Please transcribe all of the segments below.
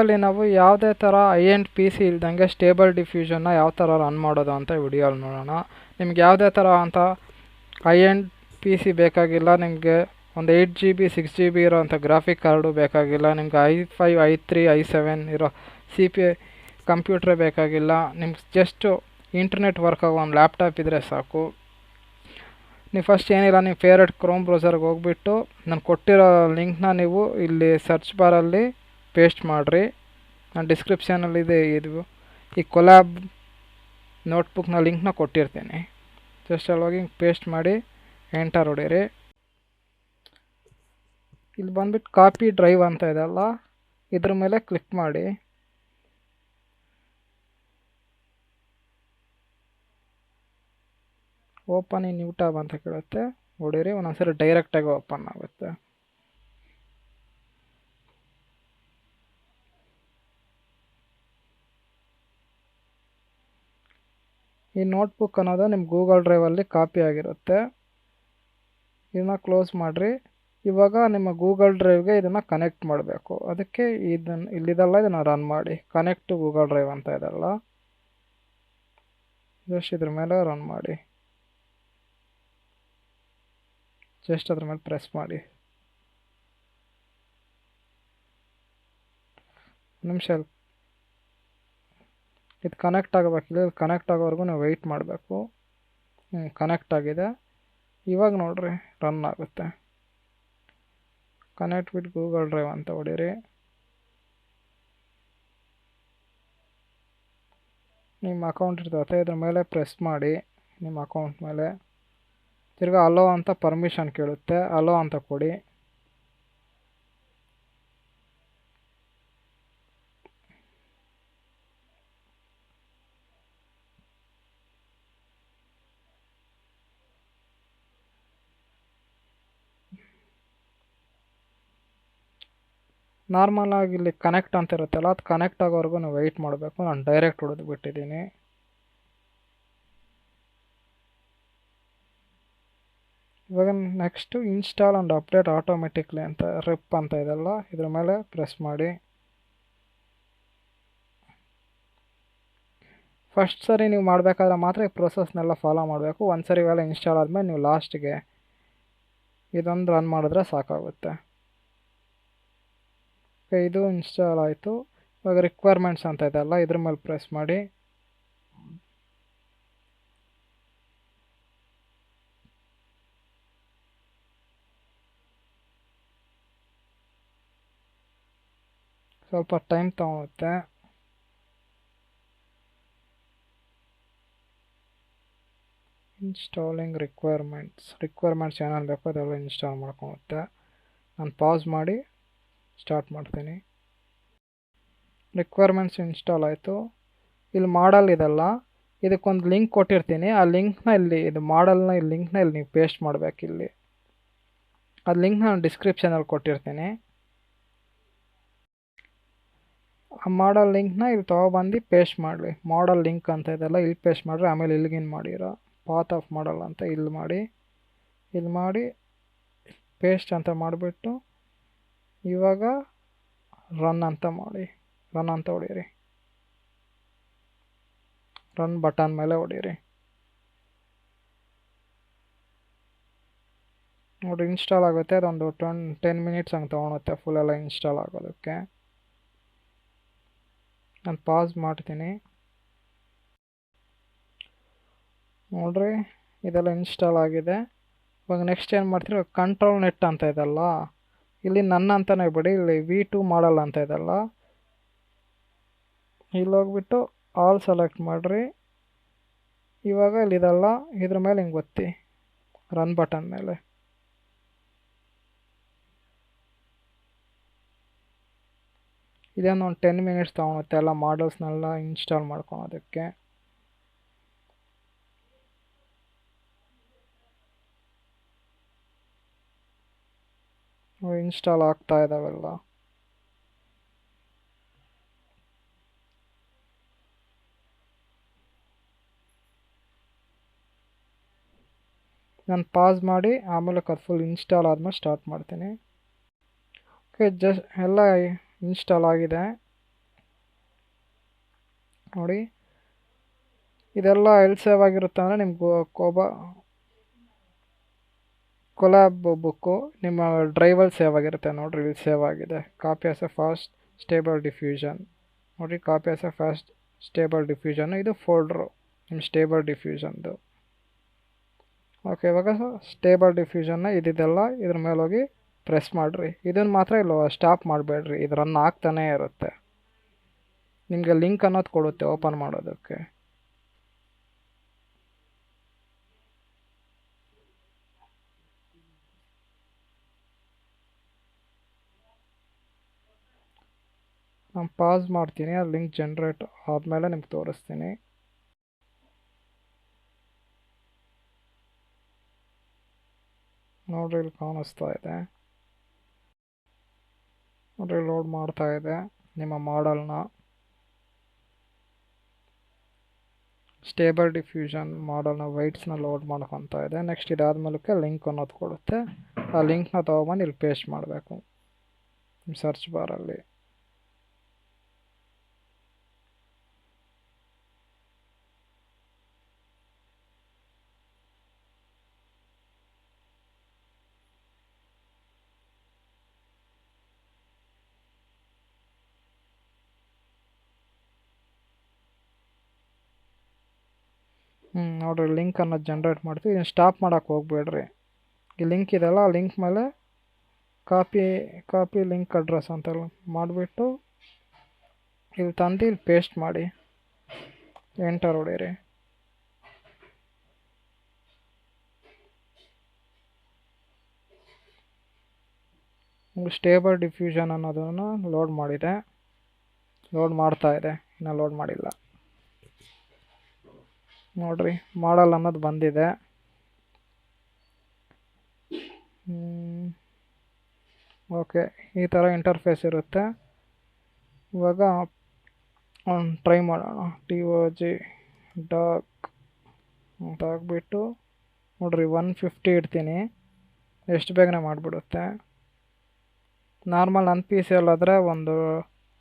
ಕ್ಲಾಸಲ್ಲಿ ನಾವು ಯಾವುದೇ ಥರ ಐ ಎಂಡ್ ಪಿ ಸಿ ಇಲ್ದಂಗೆ ಸ್ಟೇಬಲ್ ಡಿಫ್ಯೂಷನ್ನ ಯಾವ ಥರ ರನ್ ಮಾಡೋದು ಅಂತ ವಿಡಿಯೋಲ್ಲಿ ನೋಡೋಣ. ನಿಮ್ಗೆ ಯಾವುದೇ ಥರ ಅಂತ ಐ ಎಂಡ್ ಪಿ ಸಿ ಬೇಕಾಗಿಲ್ಲ, ನಿಮಗೆ ಒಂದು 8 GB 6 GB ಇರೋವಂಥ ಗ್ರಾಫಿಕ್ ಕಾರ್ಡು ಬೇಕಾಗಿಲ್ಲ, ನಿಮ್ಗೆ i5 i3 i7 ಇರೋ CPU ಕಂಪ್ಯೂಟ್ರೇ ಬೇಕಾಗಿಲ್ಲ, ನಿಮ್ಗೆ ಜಸ್ಟು ಇಂಟರ್ನೆಟ್ ವರ್ಕ್ ಆಗೋ ಒಂದು ಲ್ಯಾಪ್ಟಾಪ್ ಇದ್ದರೆ ಸಾಕು. ನೀವು ಫಸ್ಟ್ ಏನಿಲ್ಲ, ನಿಮ್ಮ ಫೇವ್ರೆಟ್ ಕ್ರೋಮ್ ಬ್ರೌಸರ್ಗೆ ಹೋಗ್ಬಿಟ್ಟು ನಾನು ಕೊಟ್ಟಿರೋ ಲಿಂಕ್ನ ನೀವು ಇಲ್ಲಿ ಸರ್ಚ್ ಬಾರಲ್ಲಿ ಪೇಸ್ಟ್ ಮಾಡಿರಿ. ನಾನು ಡಿಸ್ಕ್ರಿಪ್ಷನಲ್ಲಿದೆ ಇದು ಈ ಕೊಲ್ಯಾಬ್ ನೋಟ್ಬುಕ್ನ ಲಿಂಕ್ನ ಕೊಟ್ಟಿರ್ತೀನಿ. ಜಸ್ಟ್ ಅಲ್ಲಿ ಹೋಗಿ ಪೇಸ್ಟ್ ಮಾಡಿ ಎಂಟರ್ ಹೊಡೀರಿ. ಇಲ್ಲಿ ಬಂದ್ಬಿಟ್ಟು ಕಾಪಿ ಡ್ರೈವ್ ಅಂತ ಇದೆಲ್ಲ, ಇದ್ರ ಮೇಲೆ ಕ್ಲಿಕ್ ಮಾಡಿ. ಓಪನ್ ಇನ್ ನ್ಯೂ ಟ್ಯಾಬ್ ಅಂತ ಕೇಳುತ್ತೆ, ಹೊಡೀರಿ. ಒಂದೊಂದ್ಸರಿ ಡೈರೆಕ್ಟಾಗಿ ಓಪನ್ ಆಗುತ್ತೆ. ಈ ನೋಟ್ಬುಕ್ ಅನ್ನೋದು ನಿಮ್ಮ ಗೂಗಲ್ ಡ್ರೈವಲ್ಲಿ ಕಾಪಿ ಆಗಿರುತ್ತೆ. ಇದನ್ನ ಕ್ಲೋಸ್ ಮಾಡಿರಿ. ಇವಾಗ ನಿಮ್ಮ ಗೂಗಲ್ ಡ್ರೈವ್ಗೆ ಇದನ್ನು ಕನೆಕ್ಟ್ ಮಾಡಬೇಕು. ಅದಕ್ಕೆ ಇಲ್ಲಿದೆಲ್ಲ ಇದನ್ನು ರನ್ ಮಾಡಿ. ಕನೆಕ್ಟ್ ಟು ಗೂಗಲ್ ಡ್ರೈವ್ ಅಂತ ಇದೆಲ್ಲ, ಜಸ್ಟ್ ಇದ್ರ ಮೇಲೆ ರನ್ ಮಾಡಿ. ಜಸ್ಟ್ ಅದ್ರ ಮೇಲೆ ಪ್ರೆಸ್ ಮಾಡಿ. ನಿಮಿಷ ಇದು ಕನೆಕ್ಟ್ ಆಗಬೇಕಿಲ್ಲ, ಇದು ಕನೆಕ್ಟ್ ಆಗೋವರೆಗೂ ನೀವು ವೆಯ್ಟ್ ಮಾಡಬೇಕು. ಕನೆಕ್ಟ್ ಆಗಿದೆ. ಇವಾಗ ನೋಡ್ರಿ ರನ್ ಆಗುತ್ತೆ. ಕನೆಕ್ಟ್ ವಿತ್ ಗೂಗಲ್ ಡ್ರೈವ್ ಅಂತ ಹೊಡೀರಿ. ನಿಮ್ಮ ಅಕೌಂಟ್ ಇರ್ತದೆ, ಇದ್ರ ಮೇಲೆ ಪ್ರೆಸ್ ಮಾಡಿ. ನಿಮ್ಮ ಅಕೌಂಟ್ ಮೇಲೆ ತಿರ್ಗಾ ಅಲೋ ಅಂತ ಪರ್ಮಿಷನ್ ಕೇಳುತ್ತೆ, ಅಲೋ ಅಂತ ಕೊಡಿ. ನಾರ್ಮಲ್ ಆಗಿ ಇಲ್ಲಿ ಕನೆಕ್ಟ್ ಅಂತ ಇರುತ್ತಲ್ಲ, ಅದು ಕನೆಕ್ಟ್ ಆಗೋವರೆಗೂ ನಾವು ವೆಯ್ಟ್ ಮಾಡಬೇಕು. ನಾನು ಡೈರೆಕ್ಟ್ ಹೊಡೆದು ಬಿಟ್ಟಿದ್ದೀನಿ. ಇವಾಗ next install and update automatically ಅಂತ ರಿಪ್ ಅಂತ ಇದೆಲ್ಲ, ಇದ್ರ ಮೇಲೆ ಪ್ರೆಸ್ ಮಾಡಿ. ಫಸ್ಟ್ ಸರಿ ನೀವು ಮಾಡಬೇಕಾದ್ರೆ ಮಾತ್ರ ಈ ಪ್ರೊಸೆಸ್ನೆಲ್ಲ ಫಾಲೋ ಮಾಡಬೇಕು. ಒಂದು ಸರಿ ಇವೆಲ್ಲ ಇನ್ಸ್ಟಾಲ್ ಆದಮೇಲೆ ನೀವು ಲಾಸ್ಟ್ಗೆ ಇದೊಂದು ರನ್ ಮಾಡಿದ್ರೆ ಸಾಕಾಗುತ್ತೆ. ಇದು ಇನ್ಸ್ಟಾಲ್ ಆಯಿತು. ಇವಾಗ ರಿಕ್ವೈರ್ಮೆಂಟ್ಸ್ ಅಂತ ಇದೆಲ್ಲ, ಇದ್ರ ಮೇಲೆ ಪ್ರೆಸ್ ಮಾಡಿ. ಸ್ವಲ್ಪ ಟೈಮ್ ತಗೊಳುತ್ತೆ. ಇನ್ಸ್ಟಾಲಿಂಗ್ ರಿಕ್ವೈರ್ಮೆಂಟ್ಸ್ ಏನೇನು ಬೇಕೋ ಅದೆಲ್ಲ ಇನ್ಸ್ಟಾಲ್ ಮಾಡ್ಕೊಳುತ್ತೆ. ನಾನು ಪಾಸ್ ಮಾಡಿ ಸ್ಟಾರ್ಟ್ ಮಾಡ್ತೀನಿ. ರಿಕ್ವೈರ್ಮೆಂಟ್ಸ್ ಇನ್ಸ್ಟಾಲ್ ಆಯಿತು. ಇಲ್ಲಿ ಮಾಡಲ್ ಇದೆಲ್ಲ, ಇದಕ್ಕೊಂದು ಲಿಂಕ್ ಕೊಟ್ಟಿರ್ತೀನಿ. ಆ ಲಿಂಕ್ನ ಇಲ್ಲಿ ಇದು ಮಾಡಲ್ನ ಈ ಲಿಂಕ್ನ ಇಲ್ಲಿ ನೀವು ಪೇಸ್ಟ್ ಮಾಡಬೇಕು. ಇಲ್ಲಿ ಆ ಲಿಂಕ್ನ ನಾನು ಡಿಸ್ಕ್ರಿಪ್ಷನಲ್ಲಿ ಕೊಟ್ಟಿರ್ತೀನಿ. ಆ ಮಾಡಲ್ ಲಿಂಕ್ನ ಇಲ್ಲಿ ತೊಗೊಬಂದು ಪೇಸ್ಟ್ ಮಾಡಲಿ. ಮಾಡಲ್ ಲಿಂಕ್ ಅಂತ ಇದೆಲ್ಲ ಇಲ್ಲಿ ಪೇಸ್ಟ್ ಮಾಡಿರಿ. ಆಮೇಲೆ ಇಲ್ಲಿಗಿನ ಮಾಡಿರೋ ಪಾತ್ ಆಫ್ ಮಾಡಲ್ ಅಂತ ಇಲ್ಲಿ ಮಾಡಿ ಪೇಸ್ಟ್ ಅಂತ ಮಾಡಿಬಿಟ್ಟು ಇವಾಗ ರನ್ ಅಂತ ಹೊಡೀರಿ. ರನ್ ಬಟನ್ ಮೇಲೆ ಹೊಡೀರಿ. ನೋಡಿ ಇನ್ಸ್ಟಾಲ್ ಆಗುತ್ತೆ. ಅದೊಂದು 10 ಮಿನಿಟ್ಸ್ ಹಂಗೆ ತೊಗೊಳುತ್ತೆ ಫುಲ್ ಎಲ್ಲ ಇನ್ಸ್ಟಾಲ್ ಆಗೋದಕ್ಕೆ. ನಾನು ಪಾಸ್ ಮಾಡ್ತೀನಿ. ನೋಡ್ರಿ ಇದೆಲ್ಲ ಇನ್ಸ್ಟಾಲ್ ಆಗಿದೆ. ಇವಾಗ ನೆಕ್ಸ್ಟ್ ಏನು ಮಾಡ್ತೀರಿ, ಕಂಟ್ರೋಲ್ ನೆಟ್ ಅಂತ ಇದೆಲ್ಲ, ಇಲ್ಲಿ ನನ್ನ ಅಂತಲೇ ಬಿಡಿ, ಇಲ್ಲಿ V2 ಮಾಡಲ್ ಅಂತ ಇದೆಲ್ಲ, ಇಲ್ಲಿ ಹೋಗ್ಬಿಟ್ಟು ಆಲ್ ಸೆಲೆಕ್ಟ್ ಮಾಡಿರಿ. ಇವಾಗ ಇಲ್ಲಿದೆಲ್ಲ ಇದ್ರ ಮೇಲೆ ಹಿಂಗೆ ಒತ್ತಿ ರನ್ ಬಟನ್ ಮೇಲೆ. ಇದೇನು ಒಂದು 10 ಮಿನಿಟ್ಸ್ ತೊಗೊಳುತ್ತೆ ಎಲ್ಲ ಮಾಡಲ್ಸ್ನೆಲ್ಲ ಇನ್ಸ್ಟಾಲ್ ಮಾಡ್ಕೊಳೋದಕ್ಕೆ. ಇನ್ಸ್ಟಾಲ್ ಆಗ್ತಾ ಇದ್ದಾವೆಲ್ಲ. ನಾನು ಪಾಸ್ ಮಾಡಿ ಆಮೇಲೆ ಅದು ಫುಲ್ ಇನ್ಸ್ಟಾಲ್ ಆದಮೇಲೆ ಸ್ಟಾರ್ಟ್ ಮಾಡ್ತೀನಿ. ಓಕೆ, ಎಲ್ಲ ಇನ್ಸ್ಟಾಲ್ ಆಗಿದೆ. ನೋಡಿ ಇದೆಲ್ಲ ಎಲ್ಲಿ ಸೇವ್ ಆಗಿರುತ್ತೆ ಅಂದರೆ ನಿಮ್ಗೆ ಕೊಲಾಬ್ ಬುಕ್ಕು ನಿಮ್ಮ ಡ್ರೈವಲ್ಲಿ ಸೇವ್ ಆಗಿರುತ್ತೆ. ನೋಡಿರಿ ಇಲ್ಲಿ ಸೇವ್ ಆಗಿದೆ. Copy as a fast stable diffusion. ನೋಡಿರಿ copy as a fast stable diffusion. ಇದು ಫೋಲ್ಡ್ರು ನಿಮ್ಮ ಸ್ಟೇಬಲ್ ಡಿಫ್ಯೂಷನ್ದು. ಓಕೆ, ಇವಾಗ ಸ್ಟೇಬಲ್ ಡಿಫ್ಯೂಷನ್ನ ಇದೆಲ್ಲ ಇದ್ರ ಮೇಲೆ ಹೋಗಿ ಪ್ರೆಸ್ ಮಾಡಿರಿ. ಇದನ್ನು ಮಾತ್ರ ಇಲ್ಲ ಸ್ಟಾಪ್ ಮಾಡಬೇಡ್ರಿ, ಇದು ರನ್ ಆಗ್ತಾನೇ ಇರುತ್ತೆ. ನಿಮಗೆ ಲಿಂಕ್ ಅನ್ನೋದು ಕೊಡುತ್ತೆ ಓಪನ್ ಮಾಡೋದಕ್ಕೆ. ನಾನು ಪಾಸ್ ಮಾಡ್ತೀನಿ, ಆ ಲಿಂಕ್ ಜನ್ರೇಟ್ ಆದಮೇಲೆ ನಿಮ್ಗೆ ತೋರಿಸ್ತೀನಿ. ನೋಡ್ರಿ ಇಲ್ಲಿ ಕಾಣಿಸ್ತಾ ಇದೆ. ನೋಡ್ರಿ ಲೋಡ್ ಮಾಡ್ತಾ ಇದೆ ನಿಮ್ಮ ಮಾಡಲ್ನ. ಸ್ಟೇಬಲ್ ಡಿಫ್ಯೂಷನ್ ಮಾಡಲ್ನ ವೈಟ್ಸ್ನ ಲೋಡ್ ಮಾಡ್ಕೊತಾ ಇದೆ. ನೆಕ್ಸ್ಟ್ ಇದಾದ್ಮೇಲೆ ಲಿಂಕ್ ಅನ್ನೋದು ಕೊಡುತ್ತೆ. ಆ ಲಿಂಕ್ನ ತೊಗೊಬಂದು ಇಲ್ಲಿ ಪೇಸ್ಟ್ ಮಾಡಬೇಕು ನಿಮ್ಮ ಸರ್ಚ್ ಬಾರಲ್ಲಿ. ನೋಡಿರಿ ಲಿಂಕ್ ಅನ್ನೋದು ಜನ್ರೇಟ್ ಮಾಡ್ತೀವಿ. ಇದನ್ನು ಸ್ಟಾಪ್ ಮಾಡೋಕ್ಕೆ ಹೋಗ್ಬೇಡ್ರಿ. ಈ ಲಿಂಕ್ ಇದೆಲ್ಲ ಆ ಲಿಂಕ್ ಮೇಲೆ ಕಾಪಿ ಲಿಂಕ್ ಅಡ್ರೆಸ್ ಅಂತ ಮಾಡಿಬಿಟ್ಟು ಇಲ್ಲಿ ತಂದು ಇಲ್ಲಿ ಪೇಸ್ಟ್ ಮಾಡಿ ಎಂಟರ್ ಹೊಡೀರಿ. ಸ್ಟೇಬಲ್ ಡಿಫ್ಯೂಷನ್ ಅನ್ನೋದನ್ನು ಲೋಡ್ ಮಾಡಿದೆ, ಲೋಡ್ ಮಾಡ್ತಾ ಇದೆ, ಇನ್ನೂ ಲೋಡ್ ಮಾಡಿಲ್ಲ. ನೋಡ್ರಿ ಮಾಡಲ್ ಅನ್ನೋದು ಬಂದಿದೆ. ಓಕೆ, ಈ ಥರ ಇಂಟರ್ಫೇಸ್ ಇರುತ್ತೆ. ಇವಾಗ ಟ್ರೈ ಮಾಡೋಣ. TOG ಡಾಕ್ ಅಂತ ಹಾಕ್ಬಿಟ್ಟು ನೋಡ್ರಿ 150 ಇಡ್ತೀನಿ, ಎಷ್ಟು ಬೇಗನೆ ಮಾಡಿಬಿಡುತ್ತೆ. ನಾರ್ಮಲ್ ನನ್ನ PC ಅಲ್ಲಾದರೆ ಒಂದು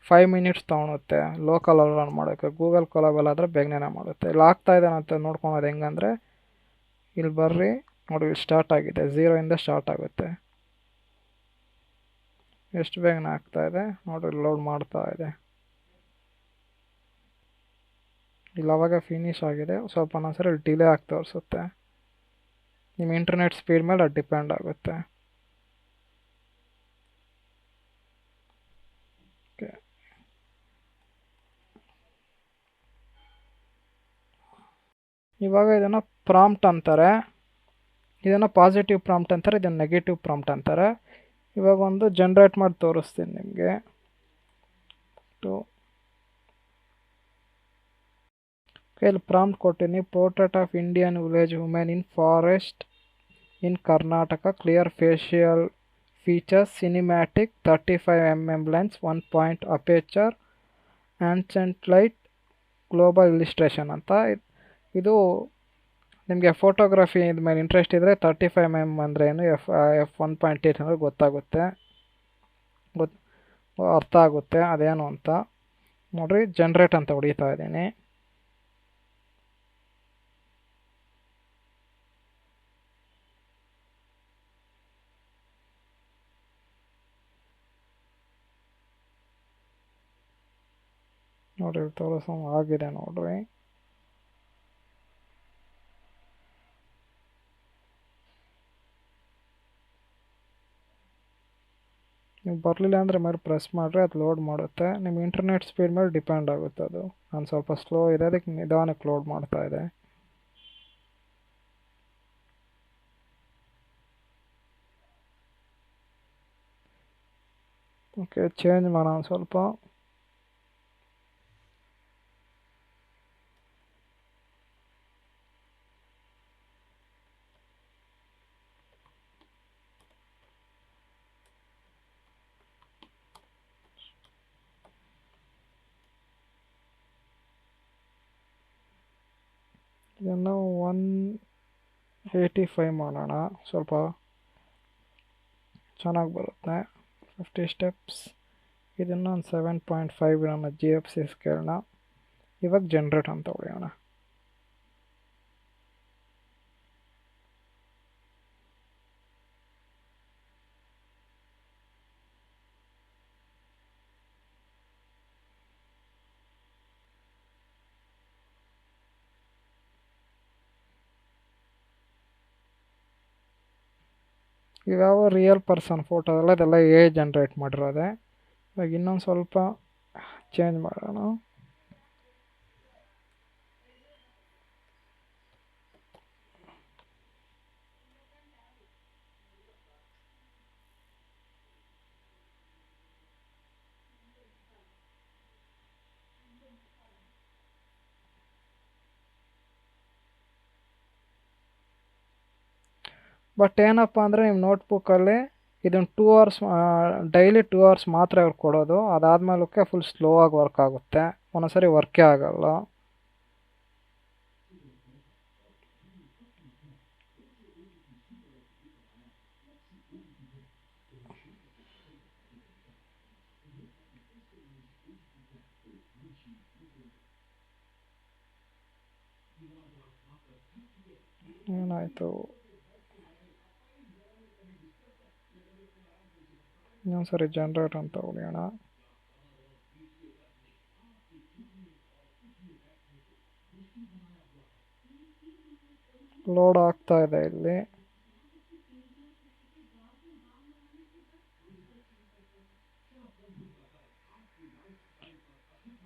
5 ಮಿನಿಟ್ಸ್ ತೊಗೊಳುತ್ತೆ ಲೋಕಲಲ್ಲಿ ರನ್ ಮಾಡೋಕ್ಕೆ. ಗೂಗಲ್ ಕೊಲಾಬಲ್ಲಾದರೆ ಬೇಗನೆ ಮಾಡುತ್ತೆ. ಇಲ್ಲಿ ಆಗ್ತಾ ಇದೆ ಅಂತ ನೋಡ್ಕೊಳೋದು ಹೆಂಗಂದರೆ ಇಲ್ಲಿ ಬರ್ರಿ, ನೋಡಿ ಇಲ್ಲಿ ಸ್ಟಾರ್ಟ್ ಆಗಿದೆ, 0 ಸ್ಟಾರ್ಟ್ ಆಗುತ್ತೆ. ಎಷ್ಟು ಬೇಗನೆ ಆಗ್ತಾ ಇದೆ ನೋಡ್ರಿ, ಲೋಡ್ ಮಾಡ್ತಾ ಇದೆ. ಇಲ್ಲಿ ಅವಾಗ ಫಿನಿಶ್ ಆಗಿದೆ. ಸ್ವಲ್ಪ ಒಂದೊಂದ್ಸರಿ ಡಿಲೇ ಆಗಿ ತೋರಿಸುತ್ತೆ. ನಿಮ್ಮ ಇಂಟರ್ನೆಟ್ ಸ್ಪೀಡ್ ಮೇಲೆ ಅದು ಡಿಪೆಂಡ್ ಆಗುತ್ತೆ. ಓಕೆ, ಇವಾಗ ಇದನ್ನು ಪ್ರಾಂಪ್ಟ್ ಅಂತಾರೆ. ಇದನ್ನು ಪಾಸಿಟಿವ್ ಪ್ರಾಂಪ್ಟ್ ಅಂತಾರೆ, ಇದನ್ನು ನೆಗೆಟಿವ್ ಪ್ರಾಂಪ್ಟ್ ಅಂತಾರೆ. ಇವಾಗ ಒಂದು ಜನ್ರೇಟ್ ಮಾಡಿ ತೋರಿಸ್ತೀನಿ ನಿಮಗೆ. ಇಲ್ಲಿ ಪ್ರಾಂಪ್ಟ್ ಕೊಟ್ಟಿನಿ. Portrait of Indian village women in forest in Karnataka, clear facial features, cinematic, 35mm lens, 1 point aperture, ambient light, global illustration ಅಂತ. ಇದು ನಿಮಗೆ ಫೋಟೋಗ್ರಫಿ ಮೇಲೆ ಇಂಟ್ರೆಸ್ಟ್ ಇದ್ದರೆ 35mm ಅಂದರೆ ಏನು, ಎಫ್ 1.8 ಅಂದರೆ ಗೊತ್ತಾಗುತ್ತೆ, ಅರ್ಥ ಆಗುತ್ತೆ ಅದೇನು ಅಂತ. ನೋಡಿರಿ ಜನ್ರೇಟ್ ಅಂತ ಹೊಡಿತಾ ಇದ್ದೀನಿ. ನೋಡಿರಿ ತೋರಿಸೋ ಆಗಿದೆ ನೋಡ್ರಿ. ನೀವು ಬರಲಿಲ್ಲ ಅಂದರೆ ಮೇಲೆ ಪ್ರೆಸ್ ಮಾಡಿದ್ರೆ ಅದು ಲೋಡ್ ಮಾಡುತ್ತೆ. ನಿಮ್ಮ ಇಂಟರ್ನೆಟ್ ಸ್ಪೀಡ್ ಮೇಲೆ ಡಿಪೆಂಡ್ ಆಗುತ್ತೆ ಅದು. ನಾನು ಸ್ವಲ್ಪ ಸ್ಲೋ ಇದೆ, ಅದಕ್ಕೆ ನಿಧಾನಕ್ಕೆ ಲೋಡ್ ಮಾಡ್ತಾ ಇದೆ. ಓಕೆ, ಚೇಂಜ್ ಮಾಡೋಣ ಸ್ವಲ್ಪ. ಇದನ್ನು 185 ಮಾಡೋಣ, ಸ್ವಲ್ಪ ಚೆನ್ನಾಗಿ ಬರುತ್ತೆ. 50 ಸ್ಟೆಪ್ಸ್. ಇದನ್ನು ಒಂದು 7.5 ಇಡೋಣ GFC ಸ್ಕೇಲ್ನ. ಇವಾಗ ಜನ್ರೇಟ್ ಅಂತ ಹೊಡೆಯೋಣ. ಇವ್ಯಾವ ರಿಯಲ್ ಪರ್ಸನ್ ಫೋಟೋ ಅಲ್ಲ, ಇದೆಲ್ಲ ಎ ಜನ್ರೇಟ್ ಮಾಡಿರೋದೆ. ಇವಾಗ ಇನ್ನೊಂದು ಸ್ವಲ್ಪ ಚೇಂಜ್ ಮಾಡೋಣ. ಬಟ್ ಏನಪ್ಪ ಅಂದರೆ ನಿಮ್ಮ ನೋಟ್ಬುಕ್ಕಲ್ಲಿ ಇದನ್ನು 2 ಅವರ್ಸ್ ಡೈಲಿ 2 ಅವರ್ಸ್ ಮಾತ್ರ ಇವ್ರು ಕೊಡೋದು. ಅದಾದಮೇಲಕ್ಕೆ ಫುಲ್ ಸ್ಲೋ ಆಗಿ ವರ್ಕ್ ಆಗುತ್ತೆ, ಒಂದೊಂದ್ಸರಿ ವರ್ಕೇ ಆಗಲ್ಲ. ಏನಾಯಿತು? ಇನ್ನೊಂದ್ಸರಿ ಜನ್ರೇಟ್ ಅಂತ ಹೊಡೆಯೋಣ. ಲೋಡ್ ಆಗ್ತಾ ಇದೆ ಇಲ್ಲಿ.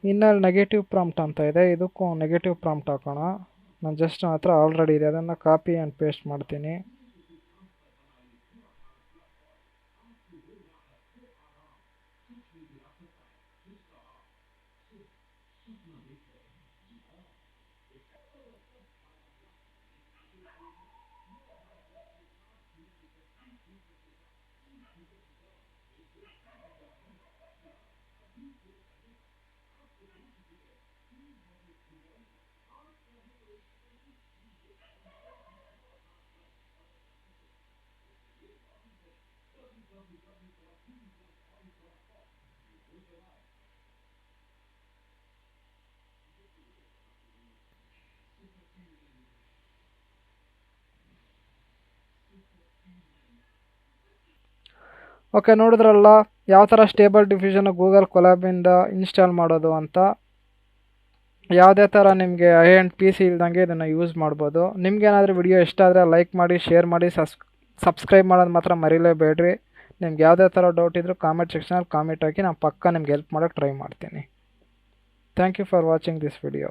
ಇನ್ನಲ್ಲಿ ನೆಗೆಟಿವ್ ಪ್ರಾಂಪ್ಟ್ ಅಂತ ಇದೆ, ಇದಕ್ಕೂ ನೆಗೆಟಿವ್ ಪ್ರಾಂಪ್ಟ್ ಹಾಕೋಣ. ನಾನು ಜಸ್ಟ್ ನನ್ನ ಹತ್ರ ಆಲ್ರೆಡಿ ಇದೆ, ಅದನ್ನು ಕಾಪಿ ಆ್ಯಂಡ್ ಪೇಸ್ಟ್ ಮಾಡ್ತೀನಿ. ಓಕೆ, ನೋಡಿದ್ರಲ್ಲ ಯಾವ ಥರ ಸ್ಟೇಬಲ್ ಡಿಫ್ಯೂಷನ್ ಗೂಗಲ್ ಕೊಲಾಬಿಂದ ಇನ್ಸ್ಟಾಲ್ ಮಾಡೋದು ಅಂತ. ಯಾವುದೇ ಥರ ನಿಮಗೆ ಐ ಆ್ಯಂಡ್ ಪಿ ಸಿ ಇಲ್ದಂಗೆ ಇದನ್ನು ಯೂಸ್ ಮಾಡ್ಬೋದು. ನಿಮ್ಗೇನಾದರೂ ವಿಡಿಯೋ ಇಷ್ಟ ಆದರೆ ಲೈಕ್ ಮಾಡಿ, ಶೇರ್ ಮಾಡಿ, ಸಬ್ಸ್ಕ್ರೈಬ್ ಮಾಡೋದು ಮಾತ್ರ ಮರಿಲೇಬೇಡ್ರಿ. ನಿಮ್ಗೆ ಯಾವುದೇ ಥರ ಡೌಟ್ ಇದ್ದರೂ ಕಾಮೆಂಟ್ ಸೆಕ್ಷನಲ್ಲಿ ಕಾಮೆಂಟ್ ಹಾಕಿ, ನಾನು ಪಕ್ಕ ನಿಮ್ಗೆ ಹೆಲ್ಪ್ ಮಾಡೋಕ್ಕೆ ಟ್ರೈ ಮಾಡ್ತೀನಿ. Thank you for watching this video.